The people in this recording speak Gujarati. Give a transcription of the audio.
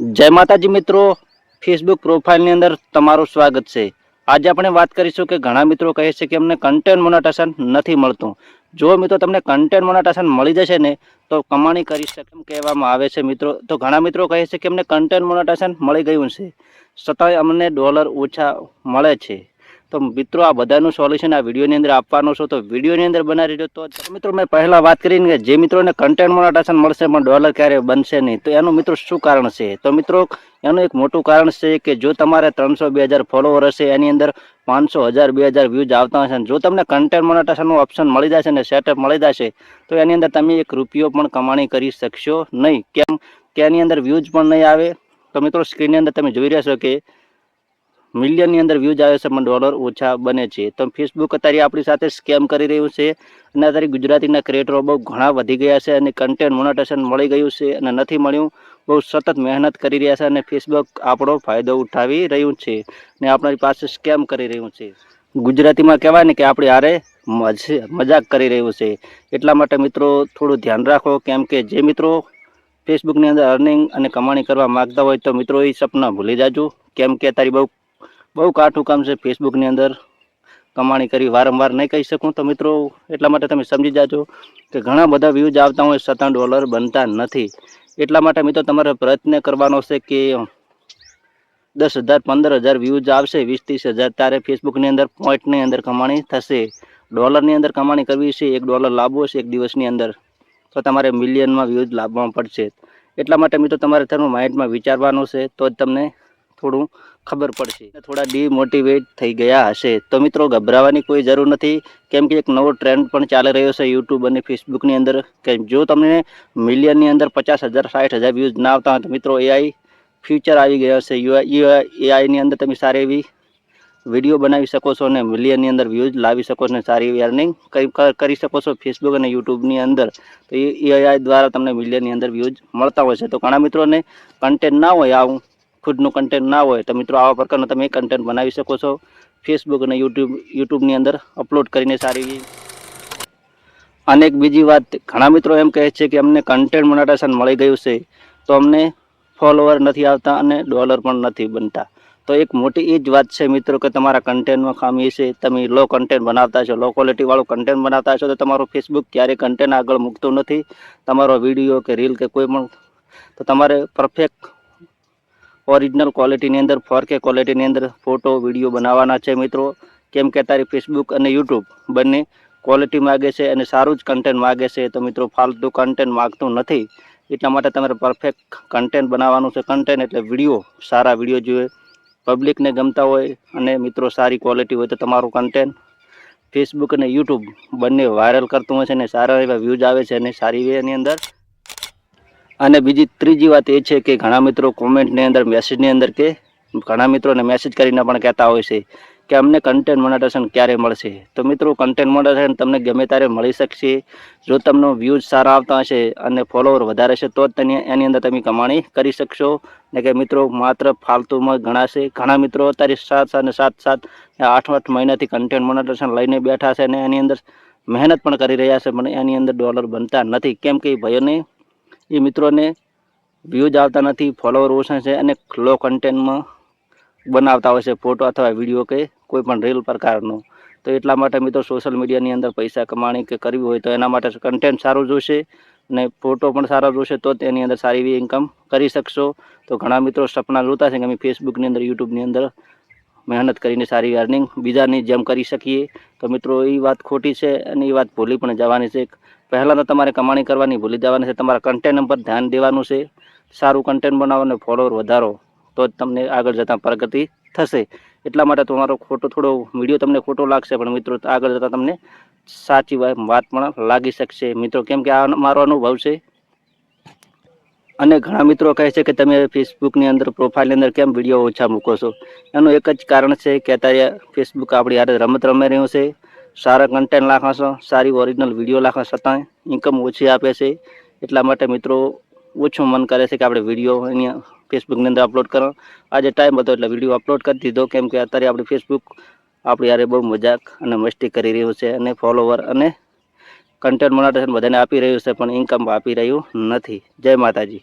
જય માતાજી મિત્રો, ફેસબુક પ્રોફાઇલની અંદર તમારું સ્વાગત છે। આજે આપણે વાત કરીશું કે ઘણા મિત્રો કહે છે કે અમને કન્ટેન્ટ મોનેટાઇઝેશન નથી મળતું। જો મિત્રો તમને કન્ટેન્ટ મોનેટાઇઝેશન મળી જશે ને તો કમાણી કરી શકે એમ કહેવામાં આવે છે મિત્રો। તો ઘણા મિત્રો કહે છે કે અમને કન્ટેન્ટ મોનેટાઇઝેશન મળી ગયું છે છતાંય અમને ડોલર ઓછા મળે છે। તો મિત્રો આ બધાનું સોલ્યુશન આ વિડીયોની અંદર આપવાનો છો, તો વિડીયોની અંદર બનાવી રહ્યો। તો મિત્રો મેં પહેલા વાત કરીને કે જે મિત્રોને કન્ટેન્ટ મોનેટાઇઝેશન મળશે પણ ડોલર ક્યારે બનશે નહીં, તો એનું મિત્રો શું કારણ છે? તો મિત્રો એનું એક મોટું કારણ છે કે જો તમારે 300-2000 ફોલોવર હશે, એની અંદર 500-1000-2000 વ્યૂઝ આવતા હશે, જો તમને કન્ટેન્ટ મોનેટાઇઝેશનનું ઓપ્શન મળી જશે ને સેટઅપ મળી જશે, તો એની અંદર તમે 1 રૂપિયો પણ કમાણી કરી શકશો નહીં। કેમ કે એની અંદર વ્યૂઝ પણ નહીં આવે। તો મિત્રો સ્ક્રીનની અંદર તમે જોઈ રહ્યા છો કે મિલિયનની અંદર વ્યૂઝ આવે છે પણ ડોલર ઓછા બને છે। તો ફેસબુક અત્યારે આપણી સાથે સ્કેમ કરી રહ્યું છે અને અત્યારે ગુજરાતીના ક્રિએટરો બહુ ઘણા વધી ગયા છે અને કન્ટેન્ટ મોનેટાઇઝેશન મળી ગયું છે અને નથી મળ્યું, બહુ સતત મહેનત કરી રહ્યા છે અને ફેસબુક આપણો ફાયદો ઉઠાવી રહ્યું છે ને આપણી પાસે સ્કેમ કરી રહ્યું છે। ગુજરાતીમાં કહેવાય ને કે આપણે હારે મજાક કરી રહ્યું છે। એટલા માટે મિત્રો થોડું ધ્યાન રાખો, કેમ કે જે મિત્રો ફેસબુકની અંદર અર્નિંગ અને કમાણી કરવા માગતા હોય તો મિત્રો એ સપના ભૂલી જાજો। કેમ કે અત્યારે બહુ કાઠું કામ છે ફેસબુકની અંદર કમાણી કરી, વારંવાર નહીં કહી શકું। તો મિત્રો એટલા માટે તમે સમજી જાજો કે ઘણા બધા વ્યૂઝ આવતા હોય છતાં ડોલર બનતા નથી। એટલા માટે મિત્રો તમારે પ્રયત્ન કરવાનો છે કે 10,000 15,000 વ્યૂઝ આવશે, 20-30 હજાર, ત્યારે ફેસબુકની અંદર પોઈન્ટની અંદર કમાણી થશે। ડોલરની અંદર કમાણી કરવી છે, $1 લાવવો છે એક દિવસની અંદર, તો તમારે મિલિયનમાં વ્યૂઝ લાવવા પડશે। એટલા માટે મિત્રો તમારે તમારું માઇન્ડમાં વિચારવાનું છે, તો જ તમને થોડું ખબર પડશે। થોડા ડીમોટિવેટ થઈ ગયા હશે તો મિત્રો ગભરાવાની કોઈ જરૂર નથી, કેમ કે એક નવો ટ્રેન્ડ પણ ચાલી રહ્યો છે યુટ્યુબ અને ફેસબુકની અંદર કે જો તમને મિલિયનની અંદર 50,000 60,000 વ્યૂઝ ના આવતા હોય તો મિત્રો એઆઈ ફ્યુચર આવી ગયો છે। એઆઈની અંદર તમે સારી એવી વિડીયો બનાવી શકો છો અને મિલિયનની અંદર વ્યૂઝ લાવી શકો છો અને સારી એવી અર્નિંગ કરી શકો છો ફેસબુક અને યુટ્યુબની અંદર। તો એ એઆઈ દ્વારા તમને મિલિયનની અંદર વ્યૂઝ મળતા હોય છે। તો ઘણા મિત્રોને કન્ટેન્ટ ના હોય, આવું ખુદનું કન્ટેન્ટ ના હોય, તો મિત્રો આવા પ્રકારનું તમે કન્ટેન્ટ બનાવી શકો છો ફેસબુક અને યુટ્યુબની અંદર અપલોડ કરીને સારી એવી। અને એક બીજી વાત, ઘણા મિત્રો એમ કહે છે કે અમને કન્ટેન્ટ મોનેટાઇઝેશન મળી ગયું છે તો અમને ફોલોવર નથી આવતા અને ડોલર પણ નથી બનતા। તો એક મોટી એ જ વાત છે મિત્રો કે તમારા કન્ટેન્ટમાં ખામી છે। તમે લો કન્ટેન્ટ બનાવતા છો, લો ક્વોલિટીવાળું કન્ટેન્ટ બનાવતા છો, તો તમારું ફેસબુક ક્યારેય કન્ટેન્ટ આગળ મૂકતું નથી। તમારો વિડીયો કે રીલ કે કોઈ પણ, તો તમારે પરફેક્ટ ઓરિજિનલ ક્વોલિટીની અંદર 4K ક્વોલિટીની અંદર ફોટો વિડીયો બનાવવાના છે મિત્રો। કેમ કે તારી ફેસબુક અને યુટ્યુબ બંને ક્વોલિટી માગે છે અને સારું જ કન્ટેન્ટ માગે છે, તો મિત્રો ફાલતુ કન્ટેન્ટ માગતું નથી। એટલા માટે તમારે પરફેક્ટ કન્ટેન્ટ બનાવવાનું છે। કન્ટેન્ટ એટલે વિડીયો, સારા વિડીયો જોઈએ, પબ્લિકને ગમતા હોય અને મિત્રો સારી ક્વોલિટી હોય, તો તમારું કન્ટેન્ટ ફેસબુક અને યુટ્યુબ બંને વાયરલ કરતું હોય છે અને સારા એવા વ્યૂઝ આવે છે અને સારી એની અંદર। અને બીજી ત્રીજી વાત એ છે કે ઘણા મિત્રો કોમેન્ટની અંદર, મેસેજની અંદર કે ઘણા મિત્રોને મેસેજ કરીને પણ કહેતા હોય છે કે અમને કન્ટેન્ટ મોનેટાઇઝેશન ક્યારે મળશે? તો મિત્રો કન્ટેન્ટ મોનેટાઇઝેશન તમને ગમે ત્યારે મળી શકશે જો તમને વ્યૂઝ સારા આવતા હશે અને ફોલોવર વધારે છે, તો જ એની અંદર તમે કમાણી કરી શકશો। ને કે મિત્રો માત્ર ફાલતુમાં ગણાશે। ઘણા મિત્રો અત્યારે 7 અને 8 મહિનાથી કન્ટેન્ટ મોનેટાઇઝેશન લઈને બેઠા છે અને એની અંદર મહેનત પણ કરી રહ્યા છે, પણ એની અંદર ડોલર બનતા નથી। કેમ કે ભાઈઓને, એ મિત્રોને વ્યૂઝ આવતા નથી, ફોલોવર ઓછા છે અને લો કન્ટેન્ટમાં બનાવતા હોય છે ફોટો અથવા વિડીયો કે કોઈ પણ રીલ પ્રકારનો। તો એટલા માટે મિત્રો સોશિયલ મીડિયાની અંદર પૈસા કમાણી કે કરવી હોય તો એના માટે કન્ટેન્ટ સારું જોશે અને ફોટો પણ સારા જોશે, તો તેની અંદર સારી એવી ઇન્કમ કરી શકશો। તો ઘણા મિત્રો સપના જોતા છે કે અમે ફેસબુકની અંદર, યુટ્યુબની અંદર મહેનત કરીને સારી અર્નિંગ બીજાની જેમ કરી શકીએ, તો મિત્રો એ વાત ખોટી છે અને એ વાત ભૂલી પણ જવાની છે। પહેલાં તો તમારે કમાણી કરવાની ભૂલી જવાની છે, તમારા કન્ટેન્ટ પર ધ્યાન દેવાનું છે। સારું કન્ટેન્ટ બનાવો અને ફોલોવર વધારો, તો જ તમને આગળ જતાં પ્રગતિ થશે। એટલા માટે તમારો થોડો વિડીયો તમને ખોટો લાગશે, પણ મિત્રો આગળ જતાં તમને સાચી વાત પણ લાગી શકશે મિત્રો। કેમ કે આ મારો અનુભવ છે। અને ઘણા મિત્રો કહે છે કે તમે ફેસબુકની અંદર પ્રોફાઇલની અંદર કેમ વિડીયો ઓછા મૂકો છો? એનું એક જ કારણ છે કે અત્યારે ફેસબુક આપણી હારે રમત રમી રહ્યું છે। સારા કન્ટેન્ટ લાખો છો, સારી ઓરિજિનલ વિડીયો લાખો, છતાં ઇન્કમ ઓછી આપે છે। એટલા માટે મિત્રો ઓછું મન કરે છે કે આપણે વિડીયો અહીંયા ફેસબુકની અંદર અપલોડ કરો। આજે ટાઈમ હતો એટલે વિડીયો અપલોડ કરી દીધો, કેમ કે અત્યારે આપણે ફેસબુક આપણી હારે બહુ મજાક અને મસ્તી કરી રહ્યું છે અને ફોલોવર અને કન્ટેન્ટ મોનેટાઇઝેશન બધાને આપી રહ્યું છે, પણ ઇન્કમ આપી રહ્યું નથી। જય માતાજી।